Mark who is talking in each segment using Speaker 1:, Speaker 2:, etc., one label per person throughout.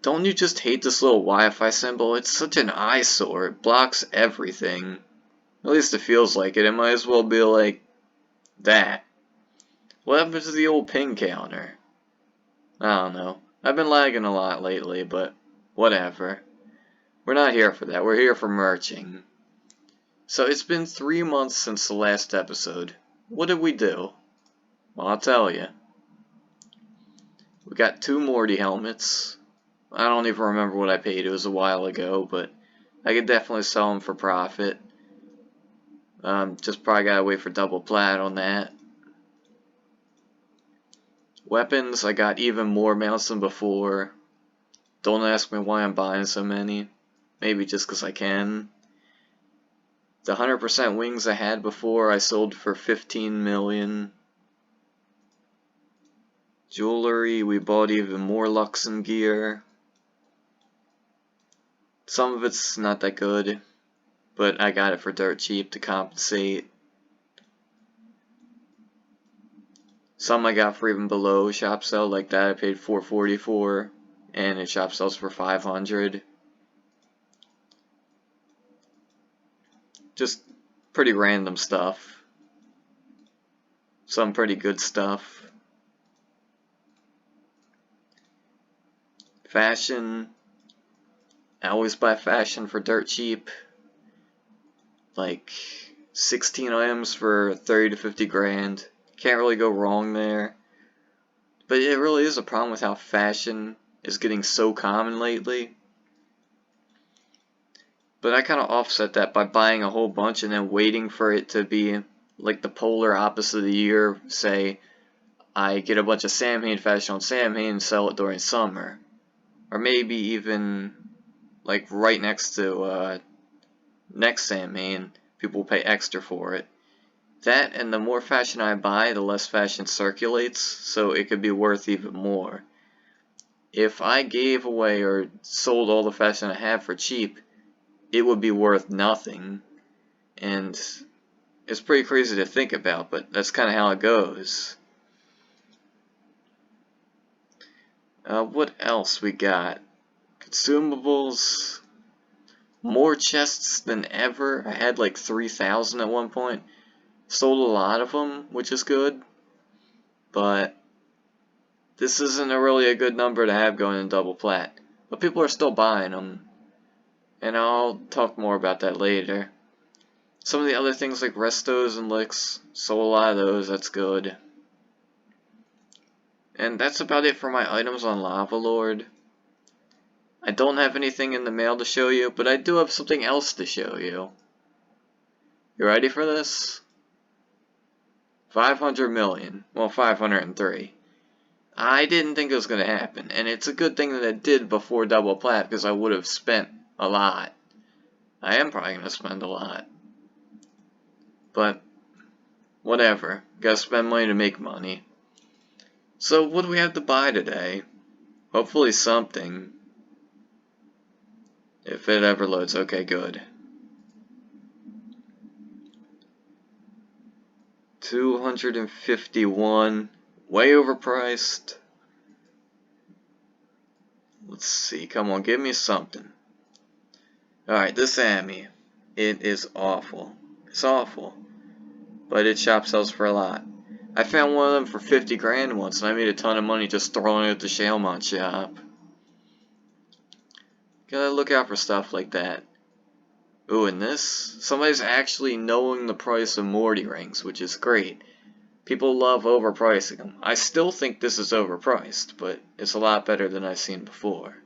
Speaker 1: Don't you just hate this little Wi-Fi symbol? It's such an eyesore. It blocks everything. At least it feels like it. It might as well be like that. What happened to the old ping counter? I don't know. I've been lagging a lot lately, but whatever. We're not here for that. We're here for merching. So it's been 3 months since the last episode. What did we do? Well, I'll tell you. We got 2 Morty helmets. I don't even remember what I paid. It was a while ago, but I could definitely sell them for profit. Just probably gotta wait for double plat on that. Weapons, I got even more mounts than before. Don't ask me why I'm buying so many. Maybe just because I can. The 100% wings I had before, I sold for 15 million. Jewelry, we bought even more Luxon gear. Some of it's not that good, but I got it for dirt cheap to compensate. Some I got for even below shop sale, like that I paid $440 for, and it shop sells for $500. Just pretty random stuff. Some pretty good stuff. Fashion. I always buy fashion for dirt cheap. Like 16 items for 30 to 50 grand. Can't really go wrong there. But it really is a problem with how fashion is getting so common lately. But I kind of offset that by buying a whole bunch and then waiting for it to be like the polar opposite of the year. Say, I get a bunch of Samhain fashion on Samhain and sell it during summer. Or maybe even like right next to next Samhain, people pay extra for it. That, and the more fashion I buy, the less fashion circulates, so it could be worth even more. If I gave away or sold all the fashion I have for cheap, it would be worth nothing. And it's pretty crazy to think about, but that's kind of how it goes. What else we got? Consumables. More chests than ever. I had like 3,000 at one point. Sold a lot of them, which is good. But this isn't really a good number to have going in double plat. But people are still buying them. And I'll talk more about that later. Some of the other things like restos and licks, sold a lot of those, that's good. And that's about it for my items on Lava Lord. I don't have anything in the mail to show you, but I do have something else to show you. You ready for this? 500 million. Well, 503. I didn't think it was going to happen, and it's a good thing that it did before double plat, because I would have spent a lot. I am probably going to spend a lot. But, whatever. Gotta spend money to make money. So, what do we have to buy today? Hopefully something. If it ever loads, okay, good. 251. Way overpriced. Let's see, come on, give me something. Alright, this Ami. It is awful. It's awful. But it shop sells for a lot. I found one of them for 50 grand once, and I made a ton of money just throwing it at the Shalemont shop. Gotta look out for stuff like that. Ooh, and this? Somebody's actually knowing the price of Morty rings, which is great. People love overpricing them. I still think this is overpriced, but it's a lot better than I've seen before.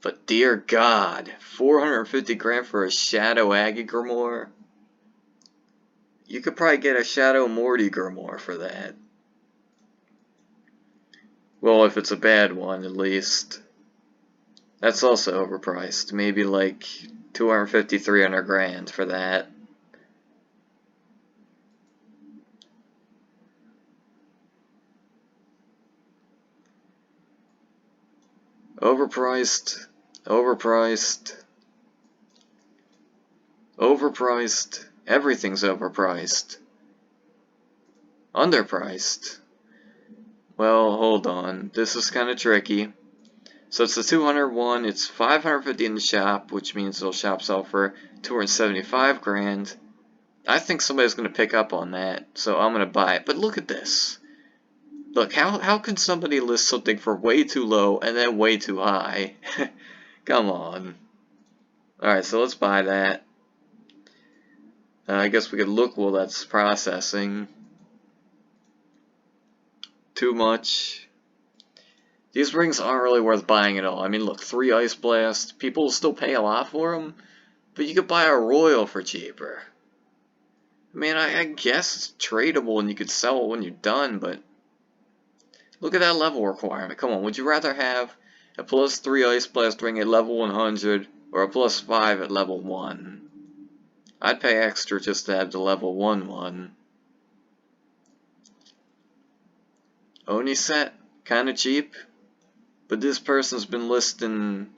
Speaker 1: But dear God, 450 grand for a Shadow Aggie Grimoire? You could probably get a Shadow Morty Grimoire for that. Well, if it's a bad one, at least. That's also overpriced. Maybe like 250, 300 grand for that. Overpriced. Overpriced. Overpriced. Everything's overpriced. Underpriced. Well, hold on. This is kind of tricky. So it's the 201, it's 550 in the shop, which means it'll shop sell for 275 grand. I think somebody's going to pick up on that, so I'm going to buy it. But look at this. Look, how can somebody list something for way too low and then way too high? Come on. Alright, so let's buy that. I guess we could look while that's processing. Too much. These rings aren't really worth buying at all. I mean, look, 3 Ice Blast. People will still pay a lot for them, but you could buy a Royal for cheaper. I mean, I guess it's tradable and you could sell it when you're done, but look at that level requirement. Come on, would you rather have a plus 3 Ice Blast ring at level 100 or a plus 5 at level 1? I'd pay extra just to have the level 1 one. Oni set, kinda cheap, but this person's been listing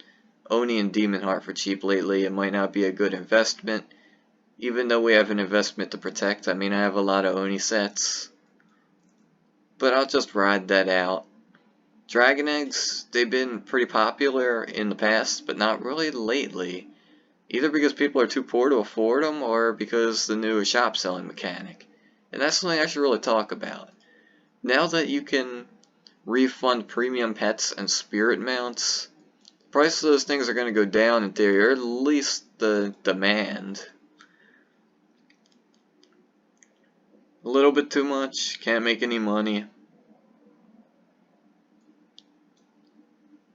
Speaker 1: Oni and Demon Heart for cheap lately. It might not be a good investment, even though we have an investment to protect. I mean, I have a lot of Oni sets, but I'll just ride that out. Dragon Eggs, they've been pretty popular in the past, but not really lately. Either because people are too poor to afford them, or because the new shop selling mechanic. And that's something I should really talk about. Now that you can refund premium pets and spirit mounts, the price of those things are going to go down in theory, or at least the demand. A little bit too much, can't make any money.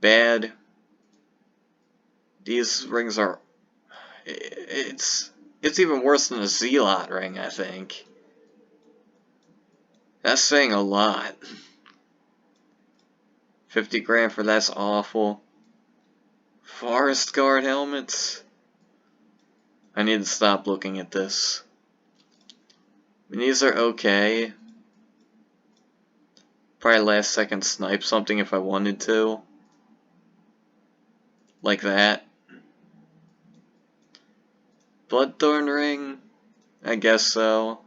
Speaker 1: Bad. These rings are... It's even worse than a Zealot ring, I think. That's saying a lot. 50 grand for that's awful. Forest Guard helmets? I need to stop looking at this. I mean, these are okay. Probably last second snipe something if I wanted to. Like that. Bloodthorn ring? I guess so.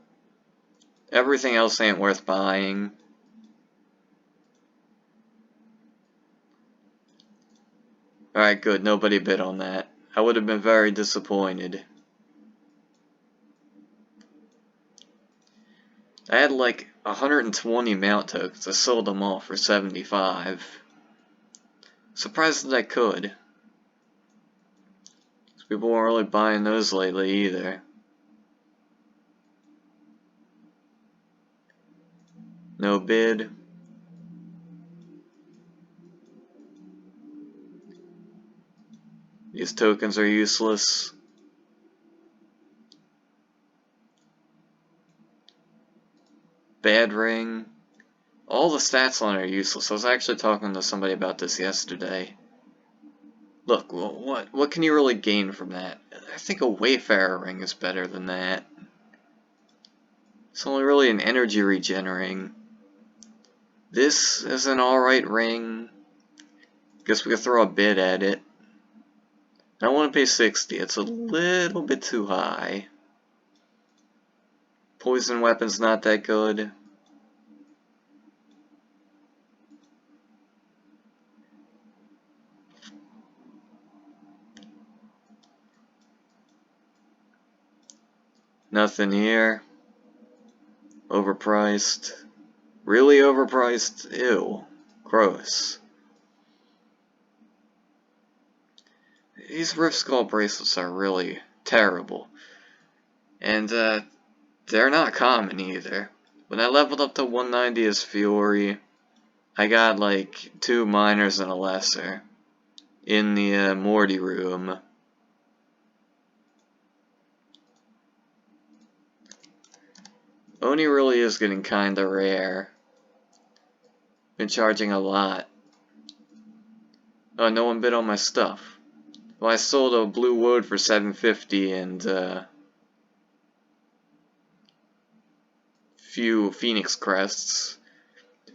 Speaker 1: Everything else ain't worth buying. Alright, good. Nobody bid on that. I would have been very disappointed. I had like 120 mount tokens. I sold them all for 75. Surprised that I could. People weren't really buying those lately either. No bid. These tokens are useless. Bad ring. All the stats on it are useless. I was actually talking to somebody about this yesterday. Look, what can you really gain from that? I think a Wayfarer ring is better than that. It's only really an energy regenerating. This is an alright ring. Guess we could throw a bid at it. I don't want to pay 60. It's a little bit too high. Poison weapon's not that good. Nothing here. Overpriced. Really overpriced? Ew. Gross. These Rift Skull bracelets are really terrible. And, they're not common either. When I leveled up to 190 as Fiori, I got like 2 minors and a lesser in the Morty room. Oni really is getting kinda rare. Been charging a lot. Oh, no one bid on my stuff. Well, I sold a blue wood for 750 and few Phoenix Crests.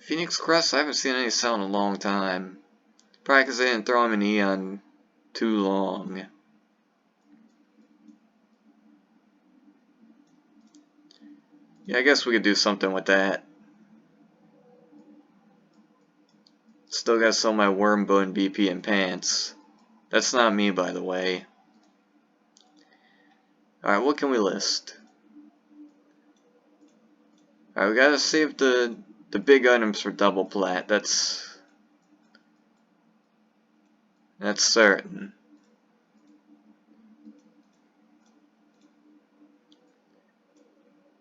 Speaker 1: Phoenix Crests, I haven't seen any sell in a long time. Probably because they didn't throw them in Eon too long. Yeah, I guess we could do something with that. Still gotta sell my worm bone BP and pants. That's not me, by the way. Alright, what can we list? Alright, we gotta save the big items for double plat. That's certain.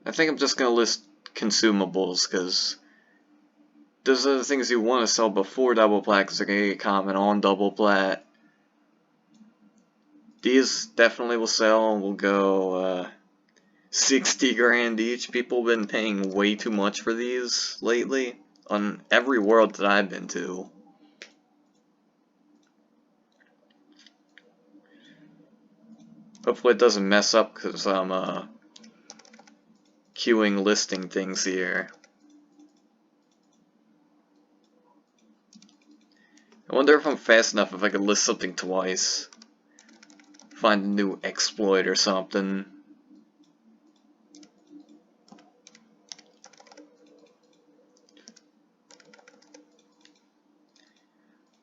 Speaker 1: I think I'm just gonna list consumables, because those are the things you want to sell before double plat, because they're gonna get common on double plat. These definitely will sell, and will go 60 grand each. People have been paying way too much for these lately, on every world that I've been to. Hopefully it doesn't mess up, because I'm queuing listing things here. I wonder if I'm fast enough if I could list something twice. Find a new exploit or something.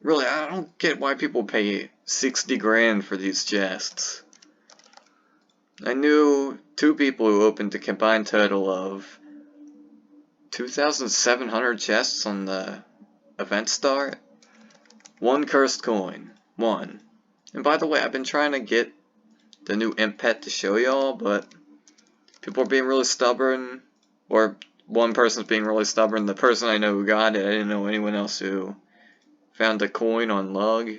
Speaker 1: Really, I don't get why people pay 60 grand for these chests. I knew 2 people who opened a combined total of 2,700 chests on the event start. 1 cursed coin. 1. And by the way, I've been trying to get the new imp pet to show y'all, but people are being really stubborn. Or one person's being really stubborn. The person I know who got it, I didn't know anyone else who found a coin on Lugh.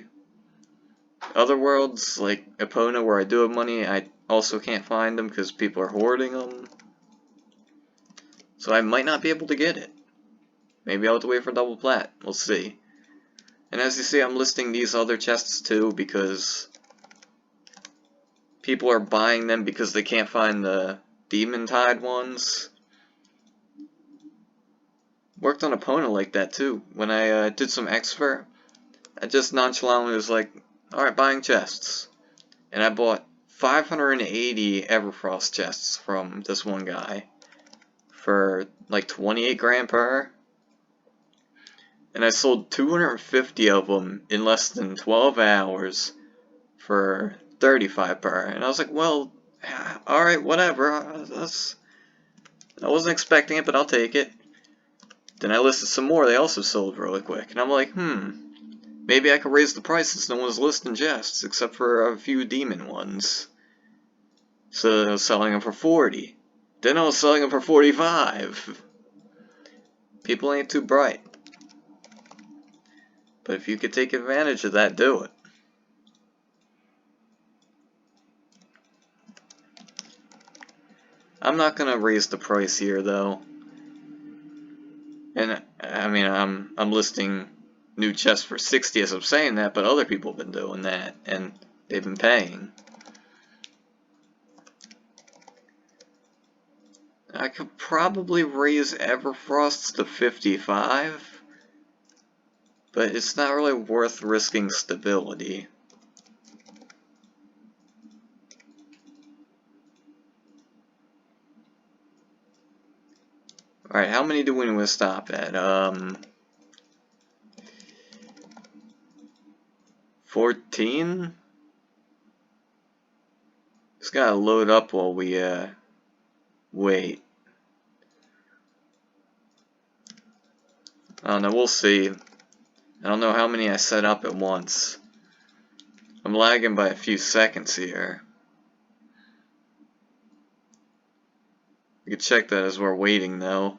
Speaker 1: Other worlds, like Epona, where I do have money, I also can't find them because people are hoarding them. So I might not be able to get it. Maybe I'll have to wait for double plat. We'll see. And as you see, I'm listing these other chests too because people are buying them because they can't find the demon tide ones. Worked on Epona like that too. When I did some expert, I just nonchalantly was like, alright, buying chests. And I bought 580 Everfrost chests from this one guy for like 28 grand per. And I sold 250 of them in less than 12 hours for 35 per. And I was like, well, alright, whatever. I wasn't expecting it, but I'll take it. Then I listed some more, they also sold really quick. And I'm like, maybe I could raise the prices. No one's listing chests, except for a few demon ones. So I was selling them for 40. Then I was selling them for 45. People ain't too bright. But if you could take advantage of that, do it. I'm not gonna raise the price here though. And I mean, I'm listing new chests for 60 as I'm saying that, but other people have been doing that, and they've been paying. I could probably raise Everfrosts to 55, but it's not really worth risking stability. Alright, how many do we want to stop at? 14? Just gotta load up while we, wait. I don't know, we'll see. I don't know how many I set up at once. I'm lagging by a few seconds here. We can check that as we're waiting though.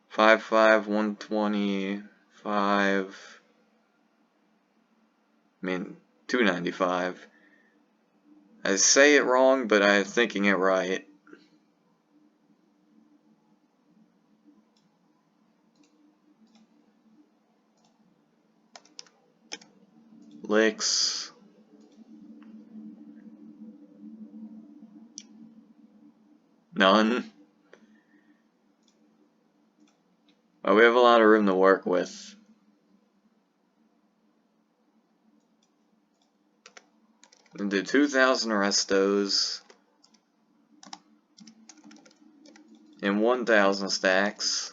Speaker 1: 55, 125. I mean, 295. I say it wrong, but I'm thinking it right. Licks. None. Well, we have a lot of room to work with. We'll do 2,000 restos. And 1,000 stacks.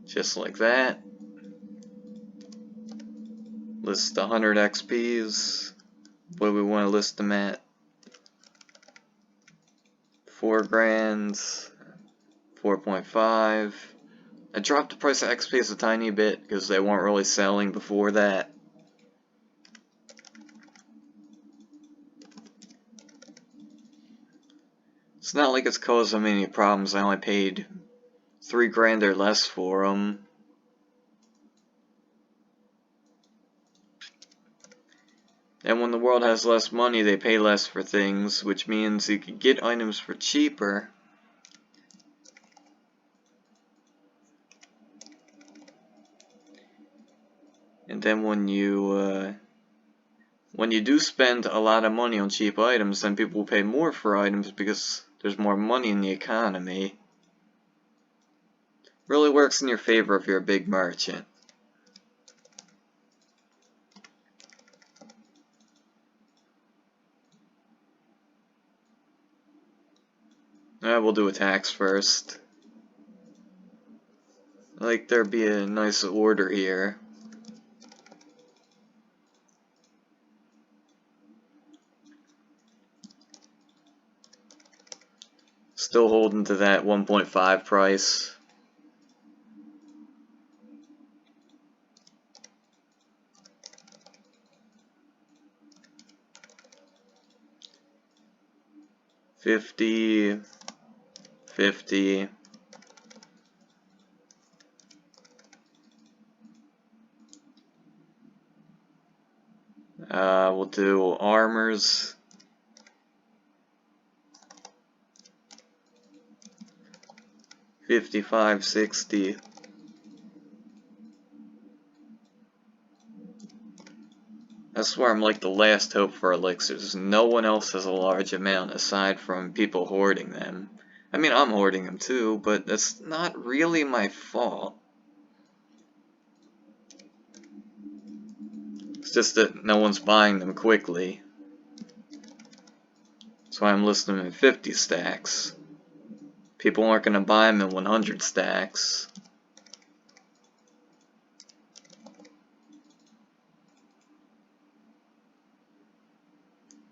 Speaker 1: Just like that. List 100 XPs. What do we want to list them at? 4 grand, 4.5. I dropped the price of XPs a tiny bit because they weren't really selling before that. It's not like it's causing me any problems. I only paid 3 grand or less for them. And when the world has less money, they pay less for things, which means you can get items for cheaper. And then when you do spend a lot of money on cheap items, then people will pay more for items because there's more money in the economy. Really works in your favor if you're a big merchant. We'll do attacks first. I like there be a nice order here. Still holding to that 1.5 price. $50, $50. We'll do armors. $55, $60. I swear I'm like the last hope for elixirs. No one else has a large amount aside from people hoarding them. I mean, I'm hoarding them too, but that's not really my fault. It's just that no one's buying them quickly. That's why I'm listing them in 50 stacks. People aren't going to buy them in 100 stacks.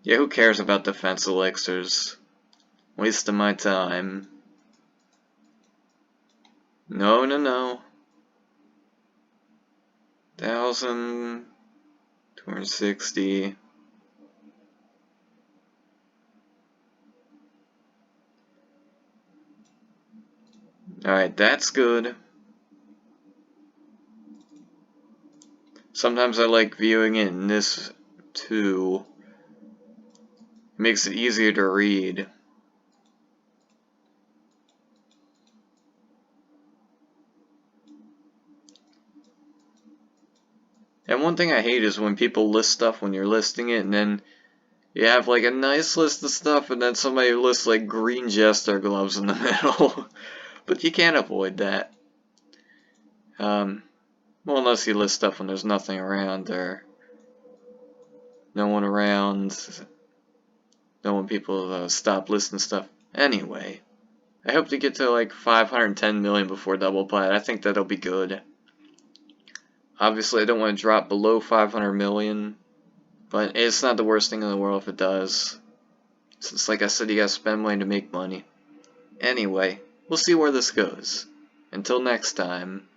Speaker 1: Yeah, who cares about defense elixirs? Wasting my time. No, no, no. 1,260. Alright, that's good. Sometimes I like viewing it in this too. It makes it easier to read. And one thing I hate is when people list stuff when you're listing it, and then you have like a nice list of stuff, and then somebody lists like green jester gloves in the middle. But you can't avoid that. Well, unless you list stuff when there's nothing around, or no one around, no one people stop listing stuff. Anyway, I hope to get to like 510 million before double plat. I think that'll be good. Obviously, I don't want to drop below 500 million, but it's not the worst thing in the world if it does. Since, like I said, you gotta spend money to make money. Anyway, we'll see where this goes. Until next time.